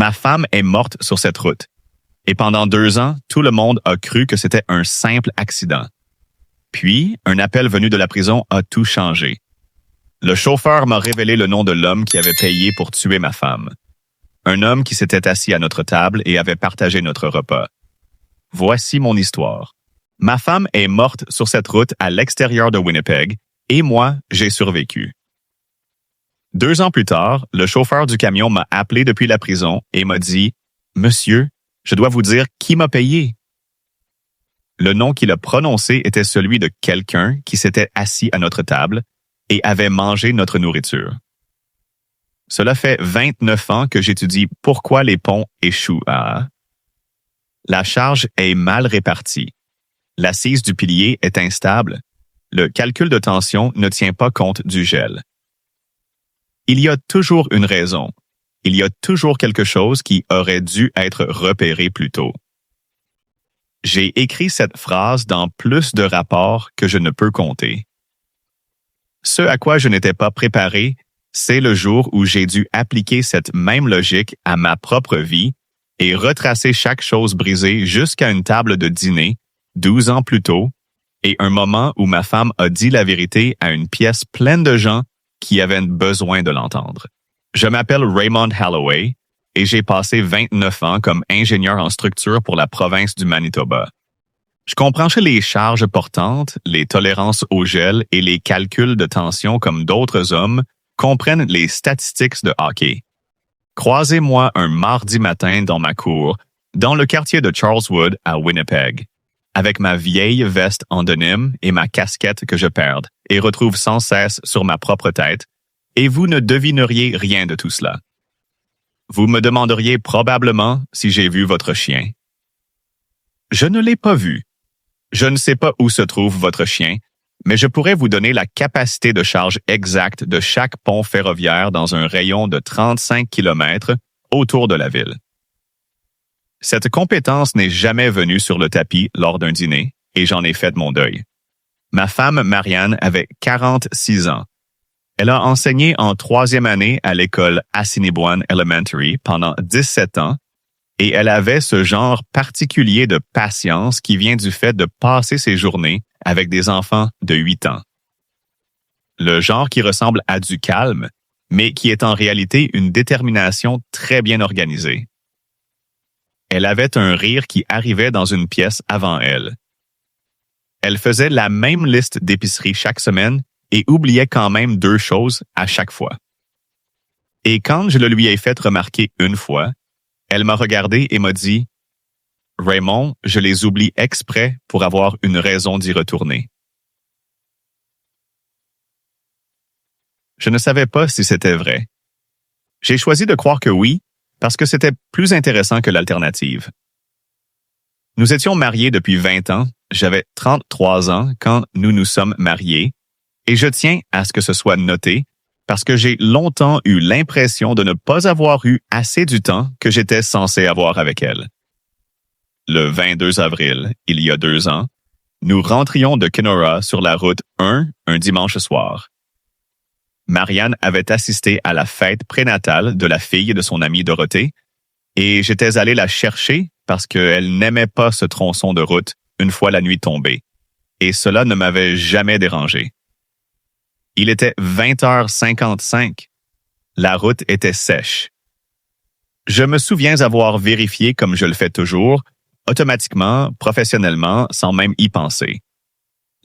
Ma femme est morte sur cette route. Et pendant 2 ans, tout le monde a cru que c'était un simple accident. Puis, un appel venu de la prison a tout changé. Le chauffeur m'a révélé le nom de l'homme qui avait payé pour tuer ma femme. Un homme qui s'était assis à notre table et avait partagé notre repas. Voici mon histoire. Ma femme est morte sur cette route à l'extérieur de Winnipeg et moi, j'ai survécu. 2 ans plus tard, le chauffeur du camion m'a appelé depuis la prison et m'a dit « Monsieur, je dois vous dire qui m'a payé. » Le nom qu'il a prononcé était celui de quelqu'un qui s'était assis à notre table et avait mangé notre nourriture. Cela fait 29 ans que j'étudie pourquoi les ponts échouent à... La charge est mal répartie. L'assise du pilier est instable. Le calcul de tension ne tient pas compte du gel. Il y a toujours une raison. Il y a toujours quelque chose qui aurait dû être repéré plus tôt. J'ai écrit cette phrase dans plus de rapports que je ne peux compter. Ce à quoi je n'étais pas préparé, c'est le jour où j'ai dû appliquer cette même logique à ma propre vie et retracer chaque chose brisée jusqu'à une table de dîner, 12 ans plus tôt, et un moment où ma femme a dit la vérité à une pièce pleine de gens qui avaient besoin de l'entendre. Je m'appelle Raymond Holloway et j'ai passé 29 ans comme ingénieur en structure pour la province du Manitoba. Je comprends les charges portantes, les tolérances au gel et les calculs de tension comme d'autres hommes comprennent les statistiques de hockey. Croisez-moi un mardi matin dans ma cour, dans le quartier de Charleswood à Winnipeg, avec ma vieille veste en denim et ma casquette que je perde et retrouve sans cesse sur ma propre tête, et vous ne devineriez rien de tout cela. Vous me demanderiez probablement si j'ai vu votre chien. Je ne l'ai pas vu. Je ne sais pas où se trouve votre chien, mais je pourrais vous donner la capacité de charge exacte de chaque pont ferroviaire dans un rayon de 35 km autour de la ville. Cette compétence n'est jamais venue sur le tapis lors d'un dîner, et j'en ai fait mon deuil. Ma femme, Marianne, avait 46 ans. Elle a enseigné en 3e année à l'école Assiniboine Elementary pendant 17 ans, et elle avait ce genre particulier de patience qui vient du fait de passer ses journées avec des enfants de 8 ans. Le genre qui ressemble à du calme, mais qui est en réalité une détermination très bien organisée. Elle avait un rire qui arrivait dans une pièce avant elle. Elle faisait la même liste d'épicerie chaque semaine et oubliait quand même 2 choses à chaque fois. Et quand je le lui ai fait remarquer une fois, elle m'a regardé et m'a dit « Raymond, je les oublie exprès pour avoir une raison d'y retourner. » Je ne savais pas si c'était vrai. J'ai choisi de croire que oui, parce que c'était plus intéressant que l'alternative. Nous étions mariés depuis 20 ans, j'avais 33 ans quand nous nous sommes mariés, et je tiens à ce que ce soit noté parce que j'ai longtemps eu l'impression de ne pas avoir eu assez du temps que j'étais censé avoir avec elle. Le 22 avril, il y a 2 ans, nous rentrions de Kenora sur la route 1 un dimanche soir. Marianne avait assisté à la fête prénatale de la fille de son amie Dorothée et j'étais allé la chercher parce qu'elle n'aimait pas ce tronçon de route une fois la nuit tombée, et cela ne m'avait jamais dérangé. Il était 20h55. La route était sèche. Je me souviens avoir vérifié comme je le fais toujours, automatiquement, professionnellement, sans même y penser.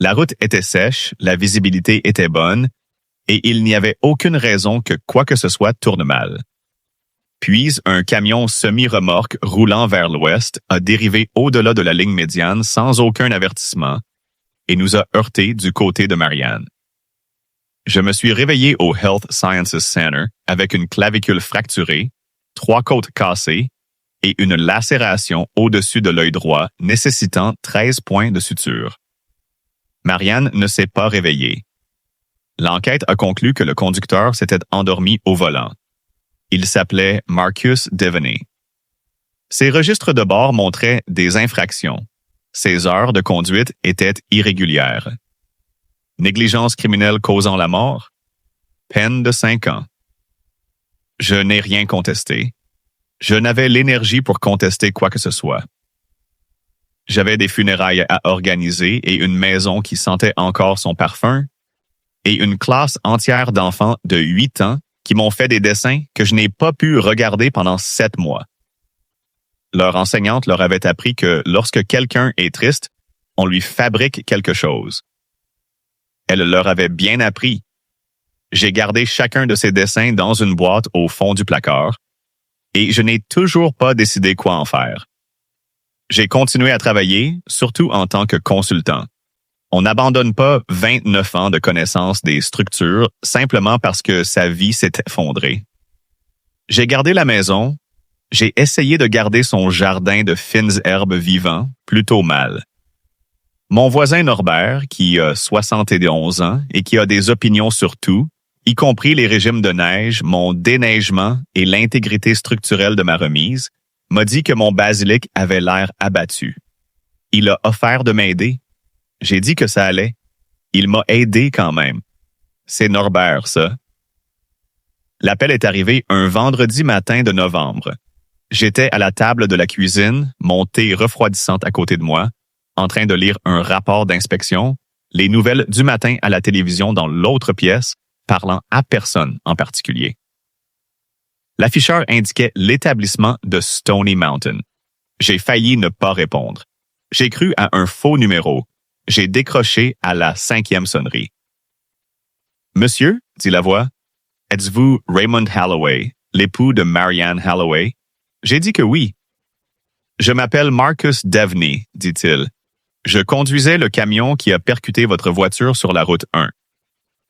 La route était sèche, la visibilité était bonne, et il n'y avait aucune raison que quoi que ce soit tourne mal. Puis, un camion semi-remorque roulant vers l'ouest a dérivé au-delà de la ligne médiane sans aucun avertissement et nous a heurtés du côté de Marianne. Je me suis réveillé au Health Sciences Center avec une clavicule fracturée, 3 côtes cassées et une lacération au-dessus de l'œil droit nécessitant 13 points de suture. Marianne ne s'est pas réveillée. L'enquête a conclu que le conducteur s'était endormi au volant. Il s'appelait Marcus Devaney. Ses registres de bord montraient des infractions. Ses heures de conduite étaient irrégulières. Négligence criminelle causant la mort? Peine de 5 ans. Je n'ai rien contesté. Je n'avais l'énergie pour contester quoi que ce soit. J'avais des funérailles à organiser et une maison qui sentait encore son parfum, et une classe entière d'enfants de 8 ans qui m'ont fait des dessins que je n'ai pas pu regarder pendant 7 mois. Leur enseignante leur avait appris que lorsque quelqu'un est triste, on lui fabrique quelque chose. Elle leur avait bien appris. J'ai gardé chacun de ces dessins dans une boîte au fond du placard, et je n'ai toujours pas décidé quoi en faire. J'ai continué à travailler, surtout en tant que consultant. On n'abandonne pas 29 ans de connaissance des structures simplement parce que sa vie s'est effondrée. J'ai gardé la maison, j'ai essayé de garder son jardin de fines herbes vivant, plutôt mal. Mon voisin Norbert, qui a 71 ans et qui a des opinions sur tout, y compris les régimes de neige, mon déneigement et l'intégrité structurelle de ma remise, m'a dit que mon basilic avait l'air abattu. Il a offert de m'aider. J'ai dit que ça allait. Il m'a aidé quand même. C'est Norbert, ça. L'appel est arrivé un vendredi matin de novembre. J'étais à la table de la cuisine, mon thé refroidissant à côté de moi, en train de lire un rapport d'inspection, les nouvelles du matin à la télévision dans l'autre pièce, parlant à personne en particulier. L'afficheur indiquait l'établissement de Stony Mountain. J'ai failli ne pas répondre. J'ai cru à un faux numéro. J'ai décroché à la 5e sonnerie. « Monsieur, » dit la voix, « êtes-vous Raymond Holloway, l'époux de Marianne Holloway? » J'ai dit que oui. « Je m'appelle Marcus Devney, » dit-il. « Je conduisais le camion qui a percuté votre voiture sur la route 1.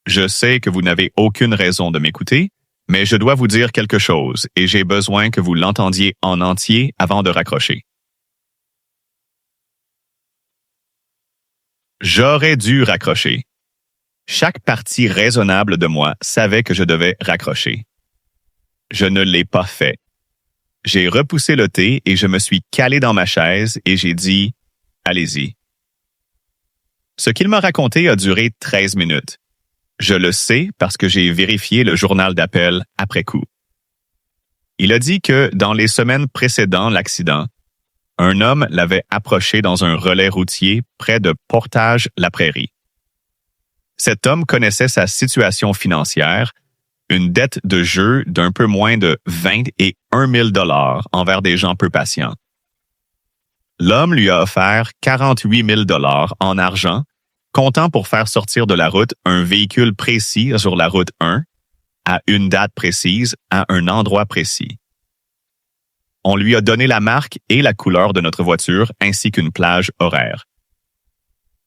Je sais que vous n'avez aucune raison de m'écouter, mais je dois vous dire quelque chose et j'ai besoin que vous l'entendiez en entier avant de raccrocher. » J'aurais dû raccrocher. Chaque partie raisonnable de moi savait que je devais raccrocher. Je ne l'ai pas fait. J'ai repoussé le thé et je me suis calé dans ma chaise et j'ai dit « Allez-y ». Ce qu'il m'a raconté a duré 13 minutes. Je le sais parce que j'ai vérifié le journal d'appel après coup. Il a dit que dans les semaines précédant l'accident, un homme l'avait approché dans un relais routier près de Portage-la-Prairie. Cet homme connaissait sa situation financière, une dette de jeu d'un peu moins de 21 000 $ envers des gens peu patients. L'homme lui a offert 48 000 $ en argent, comptant pour faire sortir de la route un véhicule précis sur la route 1, à une date précise, à un endroit précis. On lui a donné la marque et la couleur de notre voiture ainsi qu'une plage horaire.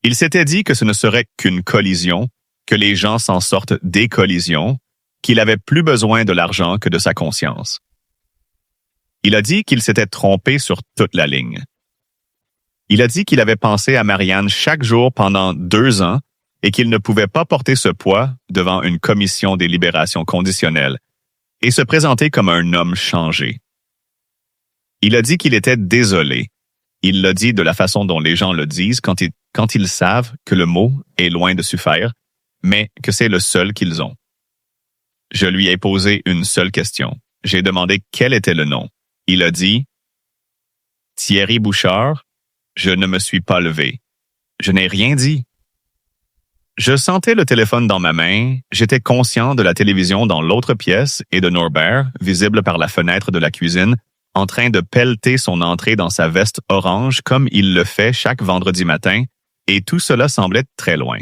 Il s'était dit que ce ne serait qu'une collision, que les gens s'en sortent des collisions, qu'il avait plus besoin de l'argent que de sa conscience. Il a dit qu'il s'était trompé sur toute la ligne. Il a dit qu'il avait pensé à Marianne chaque jour pendant 2 ans et qu'il ne pouvait pas porter ce poids devant une commission des libérations conditionnelles et se présenter comme un homme changé. Il a dit qu'il était désolé. Il l'a dit de la façon dont les gens le disent quand ils savent que le mot est loin de suffire, mais que c'est le seul qu'ils ont. Je lui ai posé une seule question. J'ai demandé quel était le nom. Il a dit « Thierry Bouchard ». Je ne me suis pas levé. Je n'ai rien dit. Je sentais le téléphone dans ma main, j'étais conscient de la télévision dans l'autre pièce et de Norbert, visible par la fenêtre de la cuisine, en train de pelleter son entrée dans sa veste orange comme il le fait chaque vendredi matin, et tout cela semblait très loin.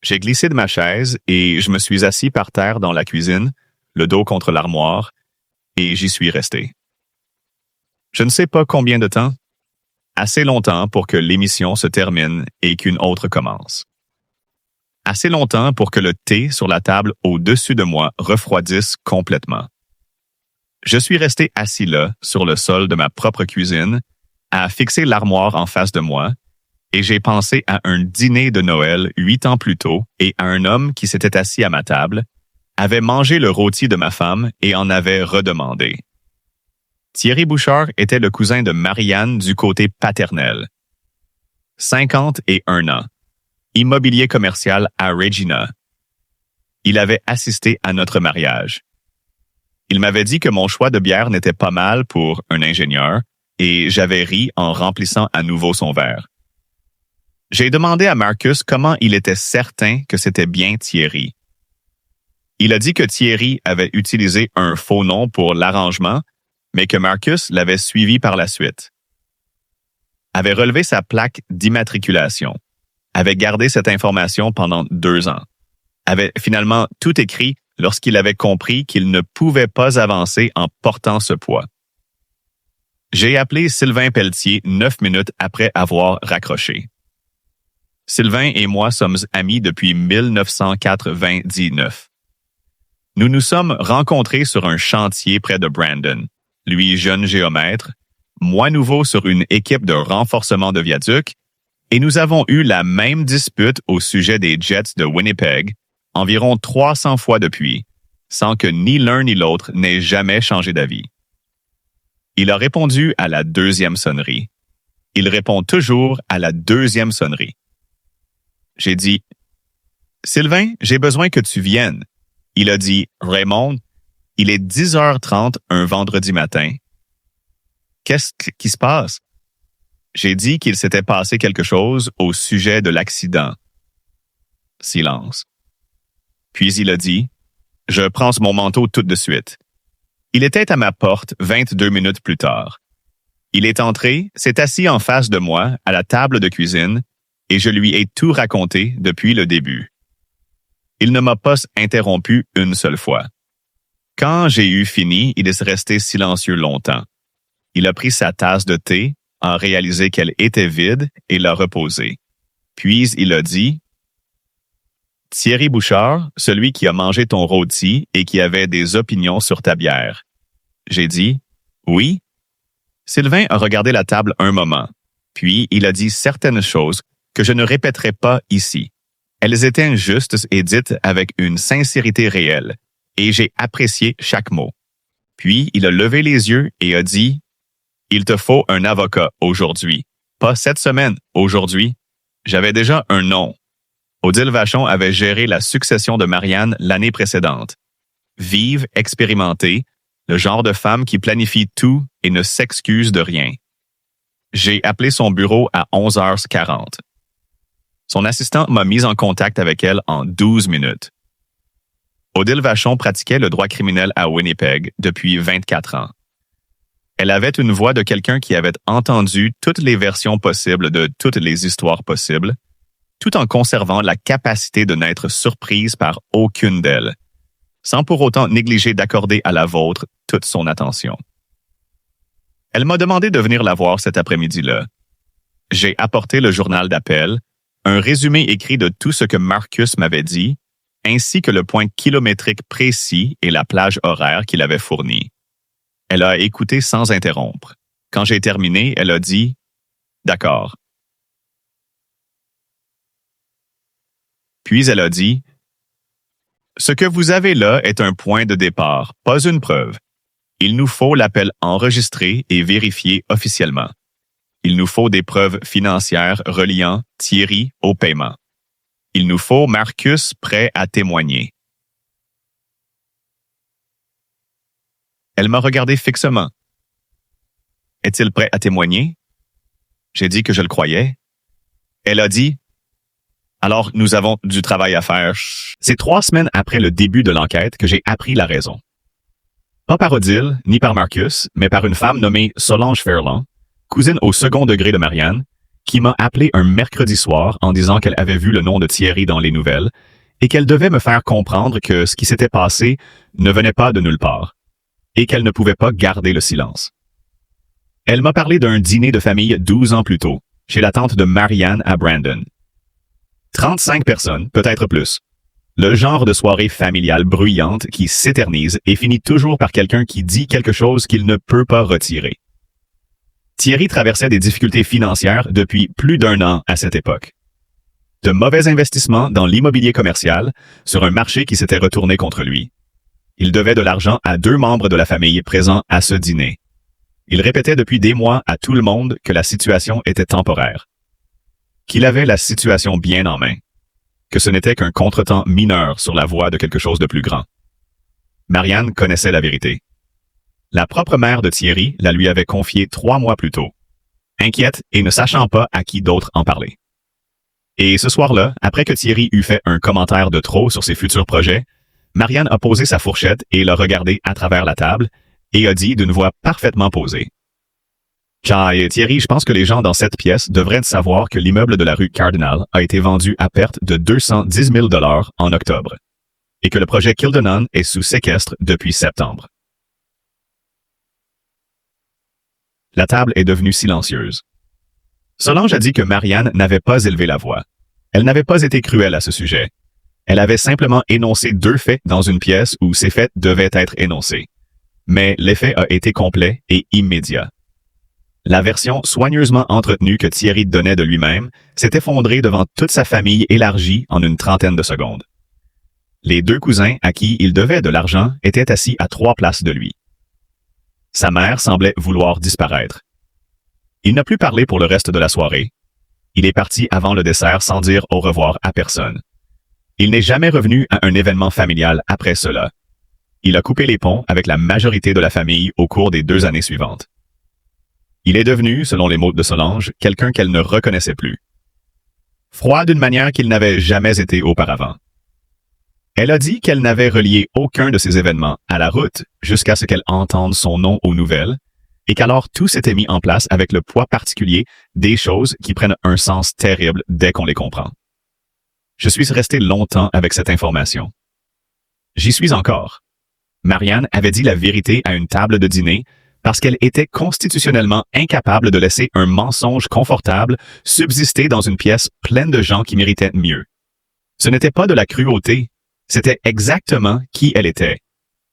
J'ai glissé de ma chaise et je me suis assis par terre dans la cuisine, le dos contre l'armoire, et j'y suis resté. Je ne sais pas combien de temps, assez longtemps pour que l'émission se termine et qu'une autre commence. Assez longtemps pour que le thé sur la table au-dessus de moi refroidisse complètement. Je suis resté assis là, sur le sol de ma propre cuisine, à fixer l'armoire en face de moi, et j'ai pensé à un dîner de Noël 8 ans plus tôt et à un homme qui s'était assis à ma table, avait mangé le rôti de ma femme et en avait redemandé. Thierry Bouchard était le cousin de Marianne du côté paternel. 51 ans. Immobilier commercial à Regina. Il avait assisté à notre mariage. Il m'avait dit que mon choix de bière n'était pas mal pour un ingénieur, et j'avais ri en remplissant à nouveau son verre. J'ai demandé à Marcus comment il était certain que c'était bien Thierry. Il a dit que Thierry avait utilisé un faux nom pour l'arrangement, mais que Marcus l'avait suivi par la suite. Avait relevé sa plaque d'immatriculation, avait gardé cette information pendant 2 ans, avait finalement tout écrit lorsqu'il avait compris qu'il ne pouvait pas avancer en portant ce poids. J'ai appelé Sylvain Pelletier 9 minutes après avoir raccroché. Sylvain et moi sommes amis depuis 1999. Nous nous sommes rencontrés sur un chantier près de Brandon, lui jeune géomètre, moi nouveau sur une équipe de renforcement de viaduc, et nous avons eu la même dispute au sujet des Jets de Winnipeg environ 300 fois depuis, sans que ni l'un ni l'autre n'ait jamais changé d'avis. Il a répondu à la 2e sonnerie. Il répond toujours à la 2e sonnerie. J'ai dit « Sylvain, j'ai besoin que tu viennes. » Il a dit « Raymond, il est 10h30 un vendredi matin. Qu'est-ce qui se passe? » J'ai dit qu'il s'était passé quelque chose au sujet de l'accident. Silence. Puis il a dit « Je prends mon manteau tout de suite. » Il était à ma porte 22 minutes plus tard. Il est entré, s'est assis en face de moi à la table de cuisine et je lui ai tout raconté depuis le début. Il ne m'a pas interrompu une seule fois. Quand j'ai eu fini, il est resté silencieux longtemps. Il a pris sa tasse de thé, a réalisé qu'elle était vide et l'a reposée. Puis il a dit « Thierry Bouchard, celui qui a mangé ton rôti et qui avait des opinions sur ta bière. » J'ai dit « Oui. » Sylvain a regardé la table un moment, puis il a dit certaines choses que je ne répéterai pas ici. Elles étaient justes et dites avec une sincérité réelle, et j'ai apprécié chaque mot. Puis il a levé les yeux et a dit « Il te faut un avocat aujourd'hui. Pas cette semaine, aujourd'hui. J'avais déjà un nom. » Odile Vachon avait géré la succession de Marianne l'année précédente. Vive, expérimentée, le genre de femme qui planifie tout et ne s'excuse de rien. J'ai appelé son bureau à 11h40. Son assistant m'a mis en contact avec elle en 12 minutes. Odile Vachon pratiquait le droit criminel à Winnipeg depuis 24 ans. Elle avait une voix de quelqu'un qui avait entendu toutes les versions possibles de toutes les histoires possibles, tout en conservant la capacité de n'être surprise par aucune d'elles, sans pour autant négliger d'accorder à la vôtre toute son attention. Elle m'a demandé de venir la voir cet après-midi-là. J'ai apporté le journal d'appel, un résumé écrit de tout ce que Marcus m'avait dit, ainsi que le point kilométrique précis et la plage horaire qu'il avait fournie. Elle a écouté sans interrompre. Quand j'ai terminé, elle a dit « D'accord. » Puis elle a dit « Ce que vous avez là est un point de départ, pas une preuve. Il nous faut l'appel enregistré et vérifié officiellement. Il nous faut des preuves financières reliant Thierry au paiement. Il nous faut Marcus prêt à témoigner. » Elle m'a regardé fixement. « Est-il prêt à témoigner? » J'ai dit que je le croyais. Elle a dit « Alors, nous avons du travail à faire. » C'est 3 semaines après le début de l'enquête que j'ai appris la raison. Pas par Odile, ni par Marcus, mais par une femme nommée Solange Ferland, cousine au second degré de Marianne, qui m'a appelé un mercredi soir en disant qu'elle avait vu le nom de Thierry dans les nouvelles et qu'elle devait me faire comprendre que ce qui s'était passé ne venait pas de nulle part et qu'elle ne pouvait pas garder le silence. Elle m'a parlé d'un dîner de famille 12 ans plus tôt, chez la tante de Marianne à Brandon. 35 personnes, peut-être plus. Le genre de soirée familiale bruyante qui s'éternise et finit toujours par quelqu'un qui dit quelque chose qu'il ne peut pas retirer. Thierry traversait des difficultés financières depuis plus d'1 an à cette époque. De mauvais investissements dans l'immobilier commercial sur un marché qui s'était retourné contre lui. Il devait de l'argent à 2 membres de la famille présents à ce dîner. Il répétait depuis des mois à tout le monde que la situation était temporaire. Qu'il avait la situation bien en main. Que ce n'était qu'un contretemps mineur sur la voie de quelque chose de plus grand. Marianne connaissait la vérité. La propre mère de Thierry la lui avait confiée 3 mois plus tôt, inquiète et ne sachant pas à qui d'autre en parler. Et ce soir-là, après que Thierry eut fait un commentaire de trop sur ses futurs projets, Marianne a posé sa fourchette et l'a regardé à travers la table et a dit d'une voix parfaitement posée. « Thierry, je pense que les gens dans cette pièce devraient savoir que l'immeuble de la rue Cardinal a été vendu à perte de 210 000 $ en octobre et que le projet Kildonan est sous séquestre depuis septembre. » La table est devenue silencieuse. Solange a dit que Marianne n'avait pas élevé la voix. Elle n'avait pas été cruelle à ce sujet. Elle avait simplement énoncé 2 faits dans une pièce où ces faits devaient être énoncés. Mais l'effet a été complet et immédiat. La version soigneusement entretenue que Thierry donnait de lui-même s'est effondrée devant toute sa famille élargie en une trentaine de secondes. Les 2 cousins à qui il devait de l'argent étaient assis à 3 places de lui. Sa mère semblait vouloir disparaître. Il n'a plus parlé pour le reste de la soirée. Il est parti avant le dessert sans dire au revoir à personne. Il n'est jamais revenu à un événement familial après cela. Il a coupé les ponts avec la majorité de la famille au cours des 2 années suivantes. Il est devenu, selon les mots de Solange, quelqu'un qu'elle ne reconnaissait plus. Froid d'une manière qu'il n'avait jamais été auparavant. Elle a dit qu'elle n'avait relié aucun de ces événements à la route jusqu'à ce qu'elle entende son nom aux nouvelles et qu'alors tout s'était mis en place avec le poids particulier des choses qui prennent un sens terrible dès qu'on les comprend. Je suis resté longtemps avec cette information. J'y suis encore. Marianne avait dit la vérité à une table de dîner parce qu'elle était constitutionnellement incapable de laisser un mensonge confortable subsister dans une pièce pleine de gens qui méritaient mieux. Ce n'était pas de la cruauté, c'était exactement qui elle était.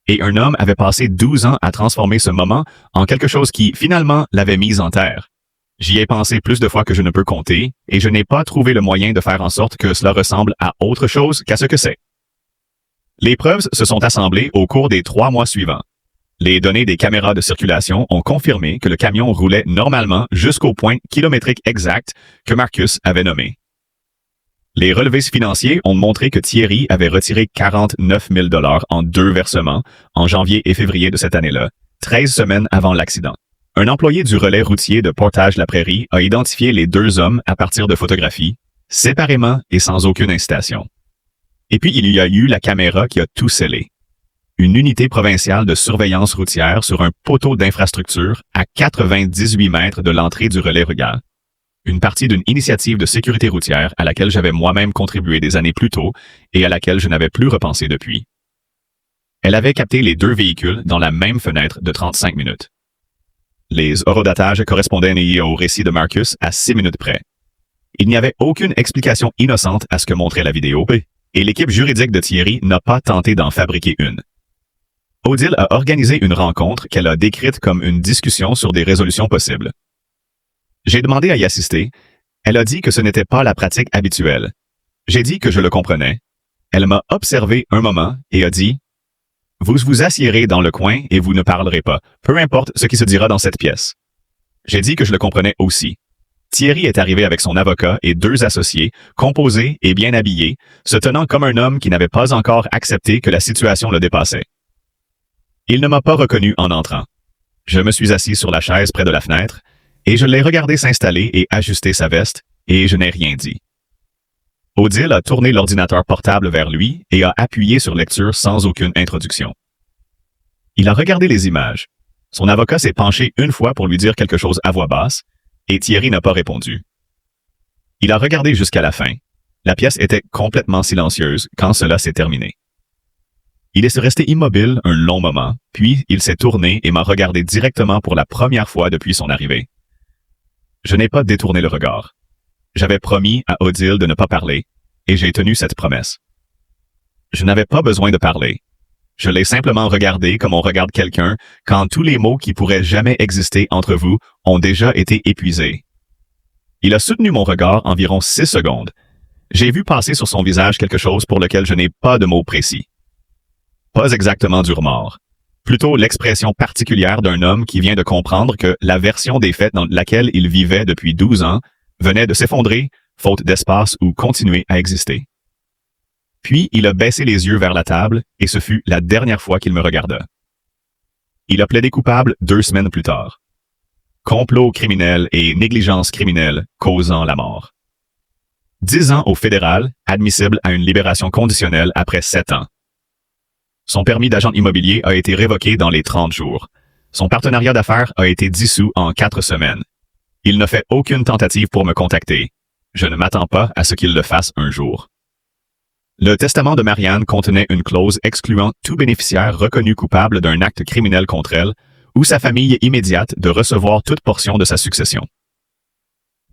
Et un homme avait passé 12 ans à transformer ce moment en quelque chose qui, finalement, l'avait mise en terre. J'y ai pensé plus de fois que je ne peux compter, et je n'ai pas trouvé le moyen de faire en sorte que cela ressemble à autre chose qu'à ce que c'est. Les preuves se sont assemblées au cours des 3 mois suivants. Les données des caméras de circulation ont confirmé que le camion roulait normalement jusqu'au point kilométrique exact que Marcus avait nommé. Les relevés financiers ont montré que Thierry avait retiré 49 000 $ en 2 versements en janvier et février de cette année-là, 13 semaines avant l'accident. Un employé du relais routier de Portage-la-Prairie a identifié les 2 hommes à partir de photographies, séparément et sans aucune incitation. Et puis il y a eu la caméra qui a tout scellé. Une unité provinciale de surveillance routière sur un poteau d'infrastructure à 98 mètres de l'entrée du relais Regard. Une partie d'une initiative de sécurité routière à laquelle j'avais moi-même contribué des années plus tôt et à laquelle je n'avais plus repensé depuis. Elle avait capté les 2 véhicules dans la même fenêtre de 35 minutes. Les horodatages correspondaient au récit de Marcus à 6 minutes près. Il n'y avait aucune explication innocente à ce que montrait la vidéo, et l'équipe juridique de Thierry n'a pas tenté d'en fabriquer une. Odile a organisé une rencontre qu'elle a décrite comme une discussion sur des résolutions possibles. J'ai demandé à y assister. Elle a dit que ce n'était pas la pratique habituelle. J'ai dit que je le comprenais. Elle m'a observé un moment et a dit « Vous vous assiérez dans le coin et vous ne parlerez pas, peu importe ce qui se dira dans cette pièce. » J'ai dit que je le comprenais aussi. Thierry est arrivé avec son avocat et 2 associés, composés et bien habillés, se tenant comme un homme qui n'avait pas encore accepté que la situation le dépassait. Il ne m'a pas reconnu en entrant. Je me suis assis sur la chaise près de la fenêtre, et je l'ai regardé s'installer et ajuster sa veste, et je n'ai rien dit. Odile a tourné l'ordinateur portable vers lui et a appuyé sur lecture sans aucune introduction. Il a regardé les images. Son avocat s'est penché une fois pour lui dire quelque chose à voix basse, et Thierry n'a pas répondu. Il a regardé jusqu'à la fin. La pièce était complètement silencieuse quand cela s'est terminé. Il est resté immobile un long moment, puis il s'est tourné et m'a regardé directement pour la première fois depuis son arrivée. Je n'ai pas détourné le regard. J'avais promis à Odile de ne pas parler, et j'ai tenu cette promesse. Je n'avais pas besoin de parler. Je l'ai simplement regardé comme on regarde quelqu'un quand tous les mots qui pourraient jamais exister entre vous ont déjà été épuisés. Il a soutenu mon regard environ 6 secondes. J'ai vu passer sur son visage quelque chose pour lequel je n'ai pas de mots précis. Pas exactement du remords. Plutôt l'expression particulière d'un homme qui vient de comprendre que la version des faits dans laquelle il vivait depuis 12 ans venait de s'effondrer, faute d'espace ou continuer à exister. Puis il a baissé les yeux vers la table et ce fut la dernière fois qu'il me regarda. Il a plaidé coupable 2 semaines plus tard. Complot criminel et négligence criminelle causant la mort. 10 ans au fédéral, admissible à une libération conditionnelle après 7 ans. Son permis d'agent immobilier a été révoqué dans les 30 jours. Son partenariat d'affaires a été dissous en 4 semaines. Il n'a fait aucune tentative pour me contacter. Je ne m'attends pas à ce qu'il le fasse un jour. Le testament de Marianne contenait une clause excluant tout bénéficiaire reconnu coupable d'un acte criminel contre elle ou sa famille immédiate de recevoir toute portion de sa succession.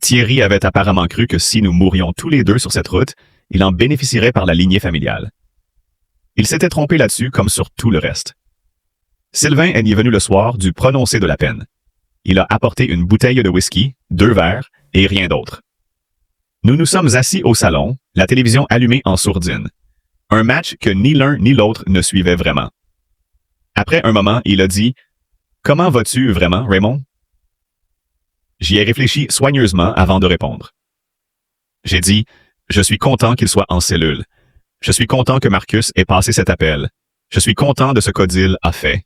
Thierry avait apparemment cru que si nous mourions tous les deux sur cette route, il en bénéficierait par la lignée familiale. Il s'était trompé là-dessus comme sur tout le reste. Sylvain est venu le soir du prononcé de la peine. Il a apporté une bouteille de whisky, 2 verres et rien d'autre. Nous nous sommes assis au salon, la télévision allumée en sourdine. Un match que ni l'un ni l'autre ne suivait vraiment. Après un moment, il a dit « Comment vas-tu vraiment, Raymond? » J'y ai réfléchi soigneusement avant de répondre. J'ai dit « Je suis content qu'il soit en cellule. Je suis content que Marcus ait passé cet appel. Je suis content de ce qu'Odile a fait. »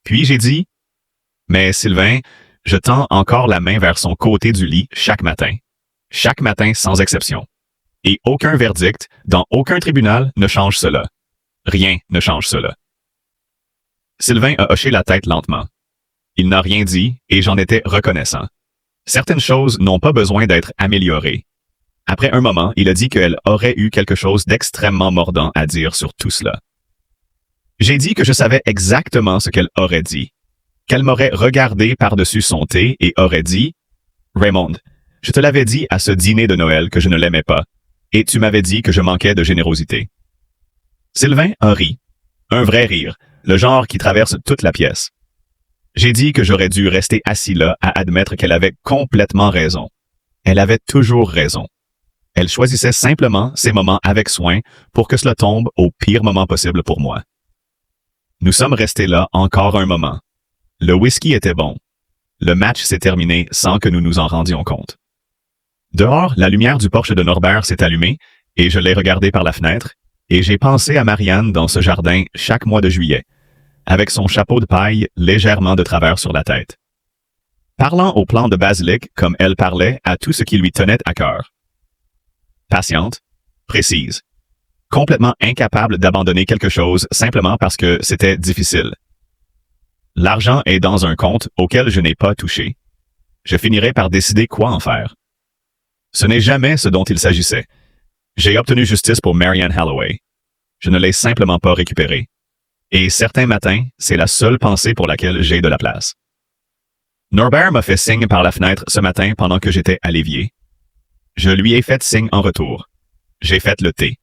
Puis j'ai dit « Mais Sylvain, je tends encore la main vers son côté du lit chaque matin. Chaque matin sans exception. Et aucun verdict, dans aucun tribunal, ne change cela. Rien ne change cela. » Sylvain a hoché la tête lentement. Il n'a rien dit et j'en étais reconnaissant. Certaines choses n'ont pas besoin d'être améliorées. Après un moment, il a dit qu'elle aurait eu quelque chose d'extrêmement mordant à dire sur tout cela. J'ai dit que je savais exactement ce qu'elle aurait dit. Qu'elle m'aurait regardé par-dessus son thé et aurait dit « Raymond, je te l'avais dit à ce dîner de Noël que je ne l'aimais pas, et tu m'avais dit que je manquais de générosité. » Sylvain a ri. Un vrai rire, le genre qui traverse toute la pièce. J'ai dit que j'aurais dû rester assis là à admettre qu'elle avait complètement raison. Elle avait toujours raison. Elle choisissait simplement ses moments avec soin pour que cela tombe au pire moment possible pour moi. Nous sommes restés là encore un moment. Le whisky était bon. Le match s'est terminé sans que nous nous en rendions compte. Dehors, la lumière du porche de Norbert s'est allumée et je l'ai regardé par la fenêtre et j'ai pensé à Marianne dans ce jardin chaque mois de juillet, avec son chapeau de paille légèrement de travers sur la tête. Parlant au plan de basilic comme elle parlait à tout ce qui lui tenait à cœur. Patiente, précise, complètement incapable d'abandonner quelque chose simplement parce que c'était difficile. L'argent est dans un compte auquel je n'ai pas touché. Je finirai par décider quoi en faire. Ce n'est jamais ce dont il s'agissait. J'ai obtenu justice pour Marianne Holloway. Je ne l'ai simplement pas récupérée. Et certains matins, c'est la seule pensée pour laquelle j'ai de la place. Norbert m'a fait signe par la fenêtre ce matin pendant que j'étais à l'évier. Je lui ai fait signe en retour. J'ai fait le thé.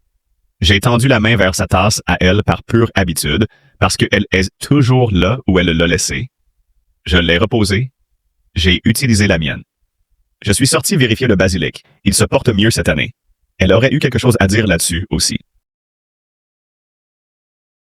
J'ai tendu la main vers sa tasse à elle par pure habitude, parce qu'elle est toujours là où elle l'a laissée. Je l'ai reposée. J'ai utilisé la mienne. Je suis sorti vérifier le basilic. Il se porte mieux cette année. Elle aurait eu quelque chose à dire là-dessus aussi.